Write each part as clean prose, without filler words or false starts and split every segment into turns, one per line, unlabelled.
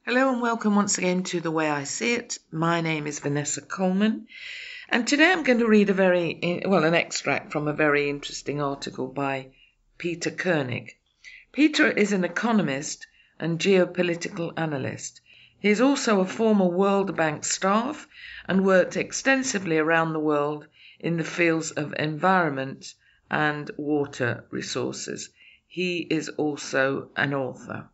Hello and welcome once again to The Way I See It. My name is Vanessa Coleman, and today I'm going to read an extract from a very interesting article by Peter Kernig. Peter is an economist and geopolitical analyst. He is also a former World Bank staff and worked extensively around the world in the fields of environment and water resources. He is also an author.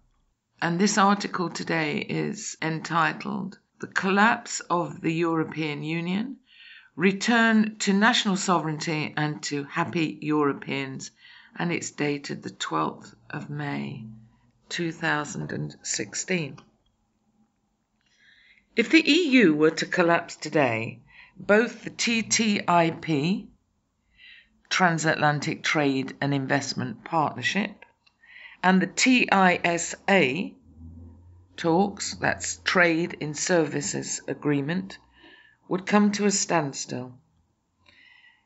And this article today is entitled "The Collapse of the European Union, Return to National Sovereignty and to Happy Europeans," and it's dated the 12th of May 2016. If the EU were to collapse today, both the TTIP, Transatlantic Trade and Investment Partnership, and the TISA, talks, that's Trade in Services Agreement, would come to a standstill.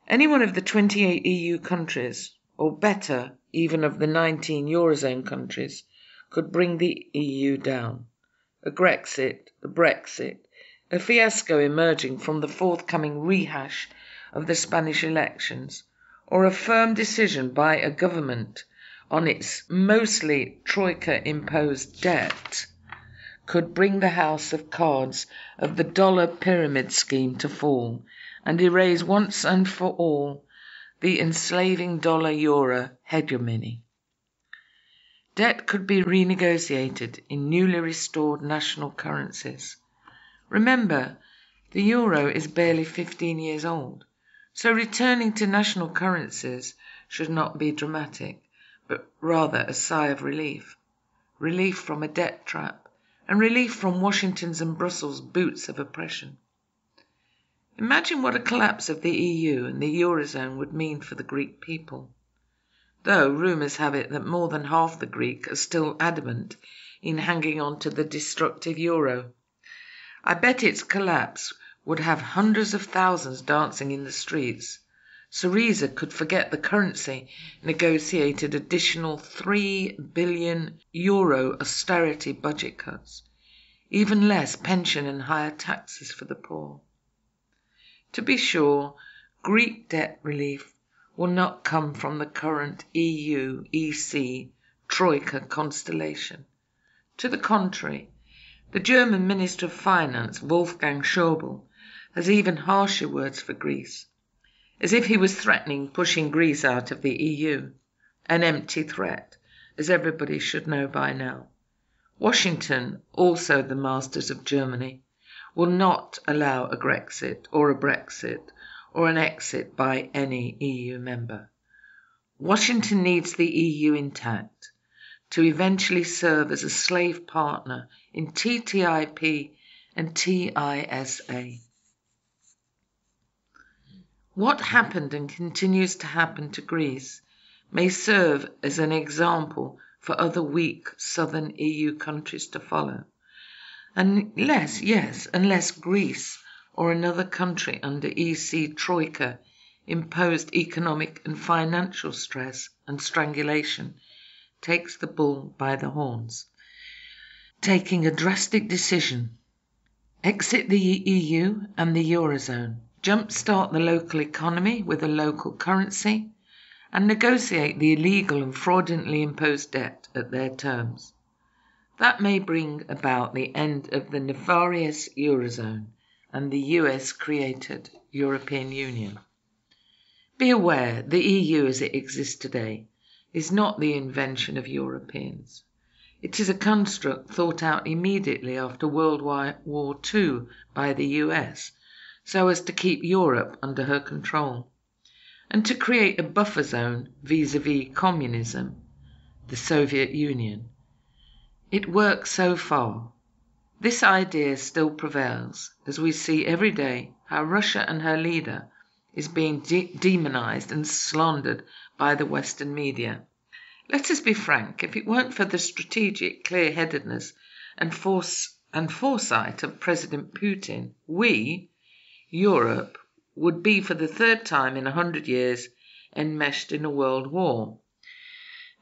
Any one of the 28 EU countries, or better, even of the 19 Eurozone countries, could bring the EU down. A Grexit, a Brexit, a fiasco emerging from the forthcoming rehash of the Spanish elections, or a firm decision by a government on its mostly Troika-imposed debt could bring the house of cards of the dollar pyramid scheme to fall and erase once and for all the enslaving dollar-euro hegemony. Debt could be renegotiated in newly restored national currencies. Remember, the euro is barely 15 years old, so returning to national currencies should not be dramatic, but rather a sigh of relief. Relief from a debt trap, and relief from Washington's and Brussels' boots of oppression. Imagine what a collapse of the EU and the Eurozone would mean for the Greek people. Though rumours have it that more than half the Greek are still adamant in hanging on to the destructive euro. I bet its collapse would have hundreds of thousands dancing in the streets. Syriza could forget the currency negotiated additional €3 billion austerity budget cuts, even less pension and higher taxes for the poor. To be sure, Greek debt relief will not come from the current EU-EC Troika constellation. To the contrary, the German Minister of Finance, Wolfgang Schäuble, has even harsher words for Greece, as if he was threatening pushing Greece out of the EU. An empty threat, as everybody should know by now. Washington, also the masters of Germany, will not allow a Grexit or a Brexit or an exit by any EU member. Washington needs the EU intact to eventually serve as a slave partner in TTIP and TISA. What happened and continues to happen to Greece may serve as an example for other weak southern EU countries to follow. Unless Greece or another country under EC Troika imposed economic and financial stress and strangulation takes the bull by the horns, taking a drastic decision. Exit the EU and the Eurozone, jumpstart the local economy with a local currency, and negotiate the illegal and fraudulently imposed debt at their terms. That may bring about the end of the nefarious Eurozone and the US-created European Union. Be aware, the EU as it exists today is not the invention of Europeans. It is a construct thought out immediately after World War II by the US, so as to keep Europe under her control, and to create a buffer zone vis-à-vis communism, the Soviet Union. It works so far. This idea still prevails, as we see every day how Russia and her leader is being demonized and slandered by the Western media. Let us be frank, if it weren't for the strategic clear-headedness and foresight of President Putin, we, Europe, would be for the third time in 100 years enmeshed in a world war.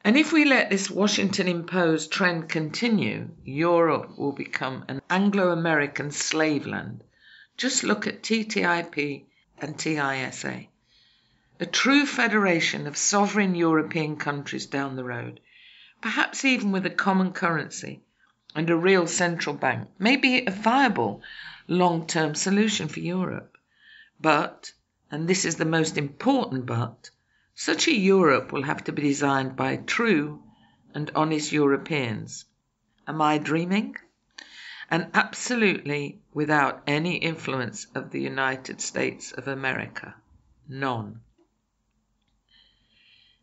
And if we let this Washington-imposed trend continue, Europe will become an Anglo-American slave land. Just look at TTIP and TISA. A true federation of sovereign European countries down the road, perhaps even with a common currency and a real central bank, may be a viable long-term solution for Europe. But, and this is the most important but, such a Europe will have to be designed by true and honest Europeans. Am I dreaming? And absolutely without any influence of the United States of America. None.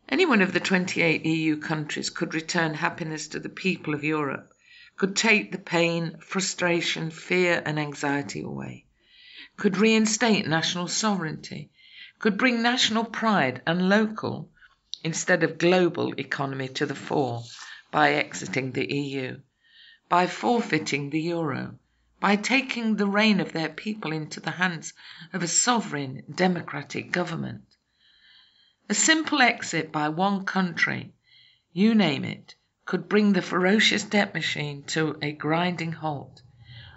Any one of the 28 EU countries could return happiness to the people of Europe, could take the pain, frustration, fear and anxiety away, could reinstate national sovereignty, could bring national pride and local instead of global economy to the fore by exiting the EU, by forfeiting the euro, by taking the reign of their people into the hands of a sovereign democratic government. A simple exit by one country, you name it, could bring the ferocious debt machine to a grinding halt,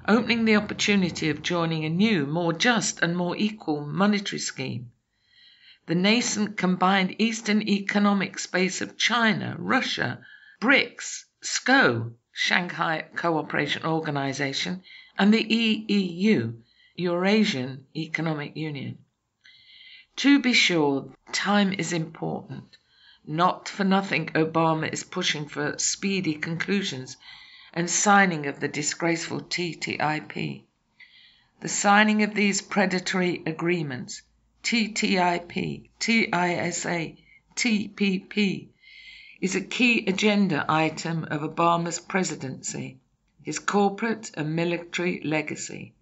opening the opportunity of joining a new, more just and more equal monetary scheme. The nascent combined Eastern economic space of China, Russia, BRICS, SCO, Shanghai Cooperation Organization, and the EEU, Eurasian Economic Union. To be sure, time is important. Not for nothing Obama is pushing for speedy conclusions and signing of the disgraceful TTIP. The signing of these predatory agreements, TTIP, TISA, TPP, is a key agenda item of Obama's presidency, his corporate and military legacy.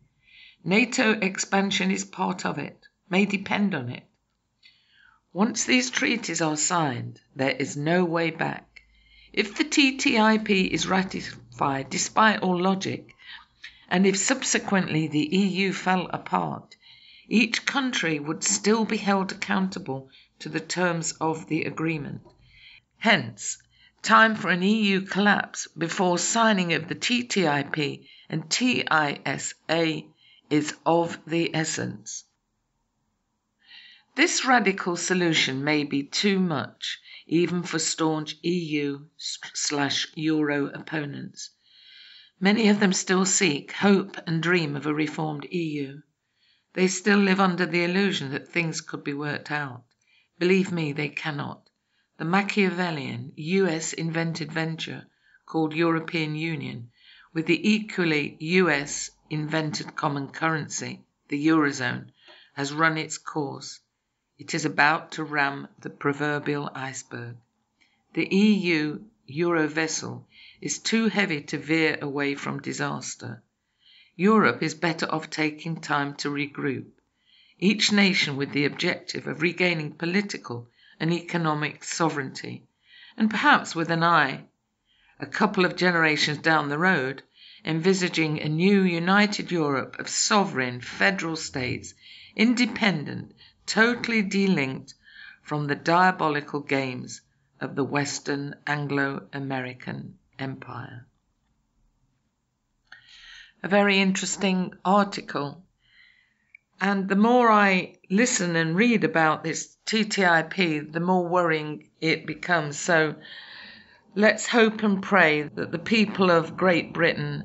NATO expansion is part of it, may depend on it. Once these treaties are signed, there is no way back. If the TTIP is ratified despite all logic, and if subsequently the EU fell apart, each country would still be held accountable to the terms of the agreement. Hence, time for an EU collapse before signing of the TTIP and TISA is of the essence. This radical solution may be too much, even for staunch EU/Euro opponents. Many of them still seek, hope and dream of a reformed EU. They still live under the illusion that things could be worked out. Believe me, they cannot. The Machiavellian, US-invented venture called European Union, with the equally US-invented common currency, the Eurozone, has run its course. It is about to ram the proverbial iceberg. The EU-Euro vessel is too heavy to veer away from disaster. Europe is better off taking time to regroup, each nation with the objective of regaining political and economic sovereignty, and perhaps with an eye, a couple of generations down the road, envisaging a new united Europe of sovereign federal states, independent, totally delinked from the diabolical games of the Western Anglo-American Empire. A very interesting article. And the more I listen and read about this TTIP, the more worrying it becomes. So let's hope and pray that the people of Great Britain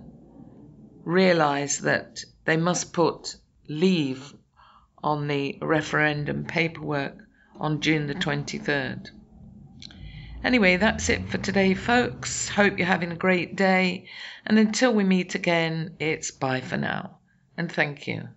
realise that they must put leave on the referendum paperwork on June the 23rd. Anyway, that's it for today, folks. Hope you're having a great day. And until we meet again, it's bye for now. And thank you.